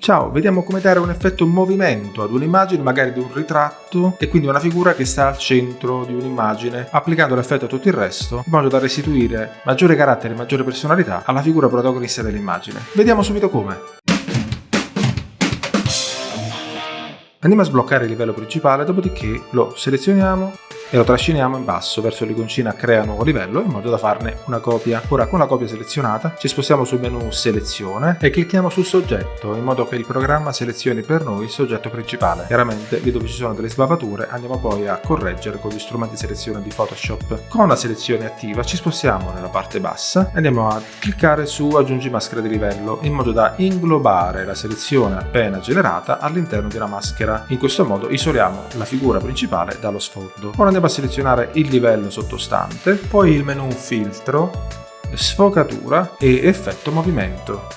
Ciao, vediamo come dare un effetto movimento ad un'immagine, magari di un ritratto, e quindi una figura che sta al centro di un'immagine, applicando l'effetto a tutto il resto, in modo da restituire maggiore carattere e maggiore personalità alla figura protagonista dell'immagine. Vediamo subito come. Andiamo a sbloccare il livello principale, dopodiché lo selezioniamo e lo trasciniamo in basso verso l'iconcina crea nuovo livello in modo da farne una copia. Ora con la copia selezionata ci spostiamo sul menu selezione e clicchiamo sul soggetto in modo che il programma selezioni per noi il soggetto principale. Chiaramente lì dove ci sono delle sbavature andiamo poi a correggere con gli strumenti di selezione di Photoshop. Con la selezione attiva ci spostiamo nella parte bassa e andiamo a cliccare su aggiungi maschera di livello in modo da inglobare la selezione appena generata all'interno di una maschera. In questo modo isoliamo la figura principale dallo sfondo. Ora andiamo a selezionare il livello sottostante, poi il menu filtro, sfocatura e effetto movimento.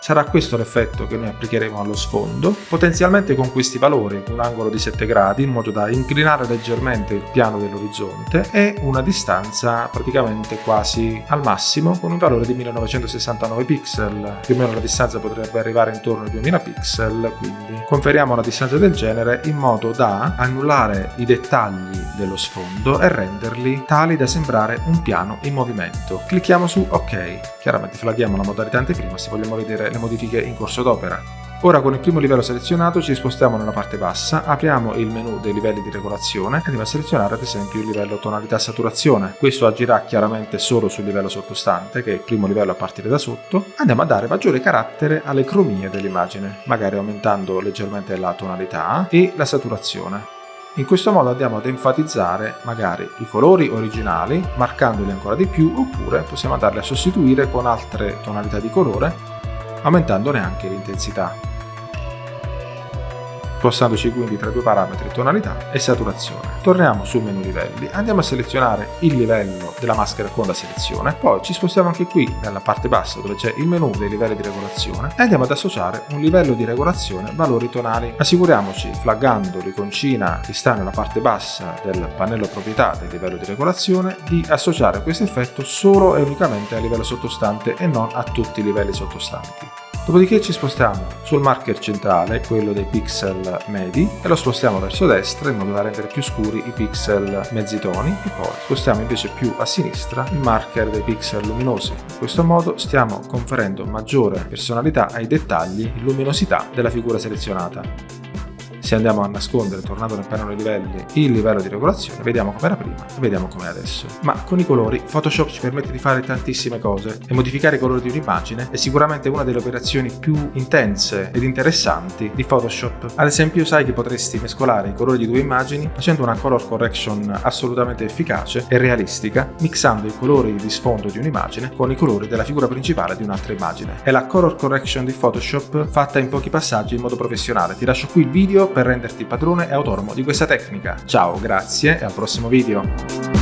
Sarà questo l'effetto che noi applicheremo allo sfondo, potenzialmente con questi valori, un angolo di 7 gradi in modo da inclinare leggermente il piano dell'orizzonte e una distanza praticamente quasi al massimo con un valore di 1969 pixel, più o meno la distanza potrebbe arrivare intorno ai 2000 pixel, quindi conferiamo una distanza del genere in modo da annullare i dettagli dello sfondo e renderli tali da sembrare un piano in movimento. Clicchiamo su OK, chiaramente flaghiamo la modalità anteprima se vogliamo vedere le modifiche in corso d'opera. Ora con il primo livello selezionato ci spostiamo nella parte bassa, apriamo il menu dei livelli di regolazione e andiamo a selezionare ad esempio il livello tonalità saturazione. Questo agirà chiaramente solo sul livello sottostante, che è il primo livello a partire da sotto. Andiamo a dare maggiore carattere alle cromie dell'immagine, magari aumentando leggermente la tonalità e la saturazione. In questo modo andiamo ad enfatizzare magari i colori originali, marcandoli ancora di più, oppure possiamo andarli a sostituire con altre tonalità di colore, aumentandone anche l'intensità. Spostandoci quindi tra due parametri tonalità e saturazione. Torniamo sul menu livelli, andiamo a selezionare il livello della maschera con la selezione, poi ci spostiamo anche qui nella parte bassa dove c'è il menu dei livelli di regolazione e andiamo ad associare un livello di regolazione valori tonali. Assicuriamoci, flaggando l'iconcina che sta nella parte bassa del pannello proprietà del livello di regolazione, di associare questo effetto solo e unicamente al livello sottostante e non a tutti i livelli sottostanti. Dopodiché ci spostiamo sul marker centrale, quello dei pixel medi, e lo spostiamo verso destra in modo da rendere più scuri i pixel mezzitoni e poi spostiamo invece più a sinistra il marker dei pixel luminosi. In questo modo stiamo conferendo maggiore personalità ai dettagli e luminosità della figura selezionata. Se andiamo a nascondere, tornando nel pannello livelli, il livello di regolazione, vediamo come era prima e vediamo come è adesso. Ma con i colori Photoshop ci permette di fare tantissime cose e modificare i colori di un'immagine è sicuramente una delle operazioni più intense ed interessanti di Photoshop. Ad esempio, sai che potresti mescolare i colori di due immagini facendo una color correction assolutamente efficace e realistica, mixando i colori di sfondo di un'immagine con i colori della figura principale di un'altra immagine. È la color correction di Photoshop fatta in pochi passaggi in modo professionale. Ti lascio qui il video per renderti padrone e autonomo di questa tecnica. Ciao, grazie e al prossimo video.